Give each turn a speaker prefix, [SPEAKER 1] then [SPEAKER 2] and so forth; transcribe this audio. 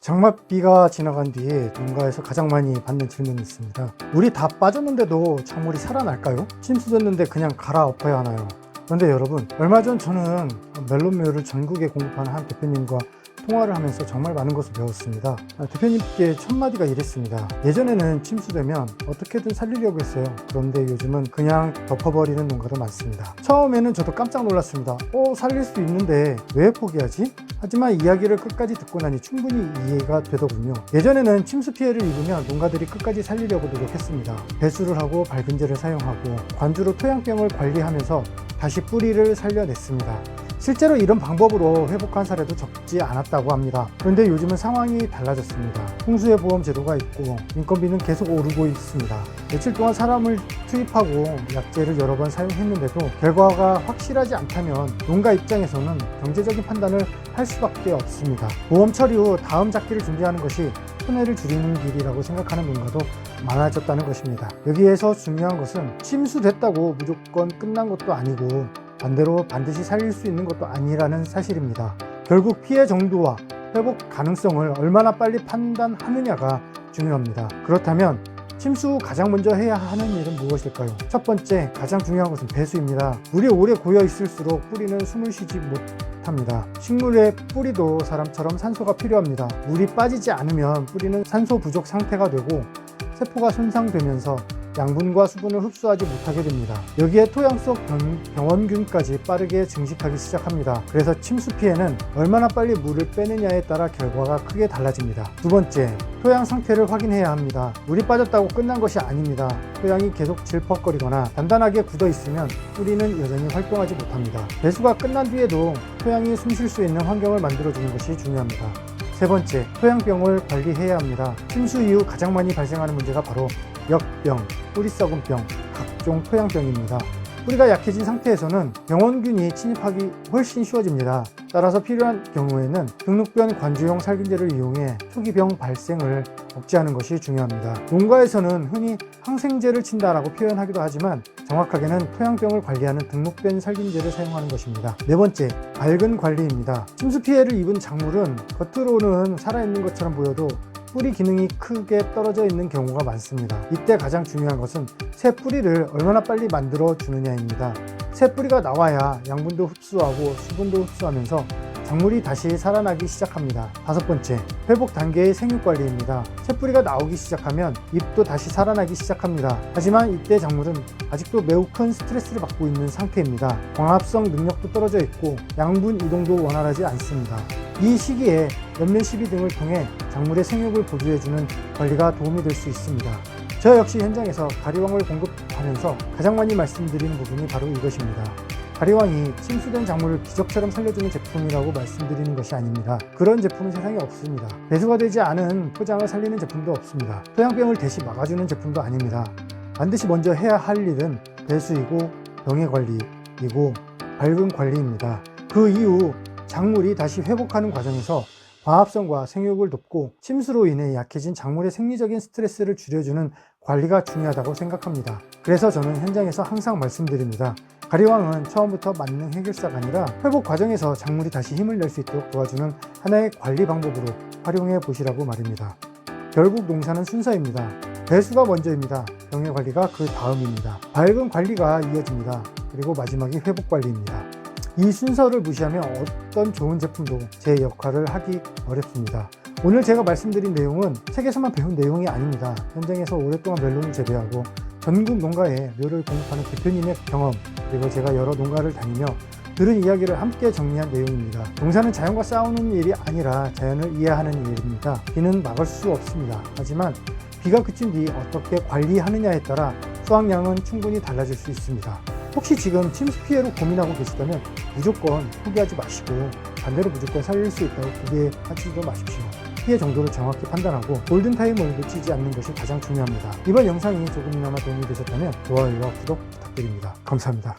[SPEAKER 1] 장맛비가 지나간 뒤에 농가에서 가장 많이 받는 질문이 있습니다. 물이 다 빠졌는데도 작물이 살아날까요? 침수됐는데 그냥 갈아엎어야 하나요? 그런데 여러분, 얼마 전 저는 멜론묘를 전국에 공급하는 한 대표님과 통화를 하면서 정말 많은 것을 배웠습니다. 대표님께 첫 마디가 이랬습니다. 예전에는 침수되면 어떻게든 살리려고 했어요. 그런데 요즘은 그냥 덮어버리는 농가도 많습니다. 처음에는 저도 깜짝 놀랐습니다. 살릴 수 있는데 왜 포기하지? 하지만 이야기를 끝까지 듣고 나니 충분히 이해가 되더군요. 예전에는 침수 피해를 입으면 농가들이 끝까지 살리려고 노력했습니다. 배수를 하고 밝은제를 사용하고 관주로 토양병을 관리하면서 다시 뿌리를 살려냈습니다. 실제로 이런 방법으로 회복한 사례도 적지 않았다고 합니다. 그런데 요즘은 상황이 달라졌습니다. 풍수의 보험 제도가 있고 인건비는 계속 오르고 있습니다. 며칠 동안 사람을 투입하고 약제를 여러 번 사용했는데도 결과가 확실하지 않다면 농가 입장에서는 경제적인 판단을 할 수밖에 없습니다. 보험 처리 후 다음 작기를 준비하는 것이 손해를 줄이는 길이라고 생각하는 농가도 많아졌다는 것입니다. 여기에서 중요한 것은 침수됐다고 무조건 끝난 것도 아니고 반대로 반드시 살릴 수 있는 것도 아니라는 사실입니다. 결국 피해 정도와 회복 가능성을 얼마나 빨리 판단하느냐가 중요합니다. 그렇다면 침수 후 가장 먼저 해야 하는 일은 무엇일까요? 첫 번째, 가장 중요한 것은 배수입니다. 물이 오래 고여 있을수록 뿌리는 숨을 쉬지 못합니다. 식물의 뿌리도 사람처럼 산소가 필요합니다. 물이 빠지지 않으면 뿌리는 산소 부족 상태가 되고 세포가 손상되면서 양분과 수분을 흡수하지 못하게 됩니다. 여기에 토양 속 병원균까지 빠르게 증식하기 시작합니다. 그래서 침수 피해는 얼마나 빨리 물을 빼느냐에 따라 결과가 크게 달라집니다. 두 번째, 토양 상태를 확인해야 합니다. 물이 빠졌다고 끝난 것이 아닙니다. 토양이 계속 질퍽거리거나 단단하게 굳어 있으면 뿌리는 여전히 활동하지 못합니다. 배수가 끝난 뒤에도 토양이 숨 쉴 수 있는 환경을 만들어주는 것이 중요합니다. 세 번째, 토양병을 관리해야 합니다. 침수 이후 가장 많이 발생하는 문제가 바로 역병, 뿌리 썩은병, 각종 토양병입니다. 뿌리가 약해진 상태에서는 병원균이 침입하기 훨씬 쉬워집니다. 따라서 필요한 경우에는 등록변 관주용 살균제를 이용해 초기병 발생을 억제하는 것이 중요합니다. 농가에서는 흔히 항생제를 친다라고 표현하기도 하지만 정확하게는 토양병을 관리하는 등록변 살균제를 사용하는 것입니다. 네 번째, 밝은 관리입니다. 침수 피해를 입은 작물은 겉으로는 살아있는 것처럼 보여도 뿌리 기능이 크게 떨어져 있는 경우가 많습니다. 이때 가장 중요한 것은 새 뿌리를 얼마나 빨리 만들어 주느냐입니다. 새 뿌리가 나와야 양분도 흡수하고 수분도 흡수하면서 작물이 다시 살아나기 시작합니다. 다섯 번째, 회복 단계의 생육 관리입니다. 새 뿌리가 나오기 시작하면 잎도 다시 살아나기 시작합니다. 하지만 이때 작물은 아직도 매우 큰 스트레스를 받고 있는 상태입니다. 광합성 능력도 떨어져 있고 양분 이동도 원활하지 않습니다. 이 시기에 연면 시비 등을 통해 작물의 생육을 보조해주는 관리가 도움이 될 수 있습니다. 저 역시 현장에서 가리왕을 공급하면서 가장 많이 말씀드리는 부분이 바로 이것입니다. 가리왕이 침수된 작물을 기적처럼 살려주는 제품이라고 말씀드리는 것이 아닙니다. 그런 제품은 세상에 없습니다. 배수가 되지 않은 포장을 살리는 제품도 없습니다. 토양병을 대신 막아주는 제품도 아닙니다. 반드시 먼저 해야 할 일은 배수이고 병의 관리이고 밝은 관리입니다. 그 이후 작물이 다시 회복하는 과정에서 광합성과 생육을 돕고 침수로 인해 약해진 작물의 생리적인 스트레스를 줄여주는 관리가 중요하다고 생각합니다. 그래서 저는 현장에서 항상 말씀드립니다. 가리왕은 처음부터 만능 해결사가 아니라 회복 과정에서 작물이 다시 힘을 낼 수 있도록 도와주는 하나의 관리 방법으로 활용해 보시라고 말입니다. 결국 농사는 순서입니다. 배수가 먼저입니다. 병의 관리가 그 다음입니다. 밝은 관리가 이어집니다. 그리고 마지막이 회복 관리입니다. 이 순서를 무시하면 어떤 좋은 제품도 제 역할을 하기 어렵습니다. 오늘 제가 말씀드린 내용은 책에서만 배운 내용이 아닙니다. 현장에서 오랫동안 멜론을 재배하고 전국 농가에 묘를 공급하는 대표님의 경험, 그리고 제가 여러 농가를 다니며 들은 이야기를 함께 정리한 내용입니다. 농사는 자연과 싸우는 일이 아니라 자연을 이해하는 일입니다. 비는 막을 수 없습니다. 하지만 비가 그친 뒤 어떻게 관리하느냐에 따라 수확량은 충분히 달라질 수 있습니다. 혹시 지금 침수 피해로 고민하고 계시다면 무조건 포기하지 마시고 반대로 무조건 살릴 수 있다고 기대하지도 마십시오. 피해 정도를 정확히 판단하고 골든타임을 놓치지 않는 것이 가장 중요합니다. 이번 영상이 조금이나마 도움이 되셨다면 좋아요와 구독 부탁드립니다. 감사합니다.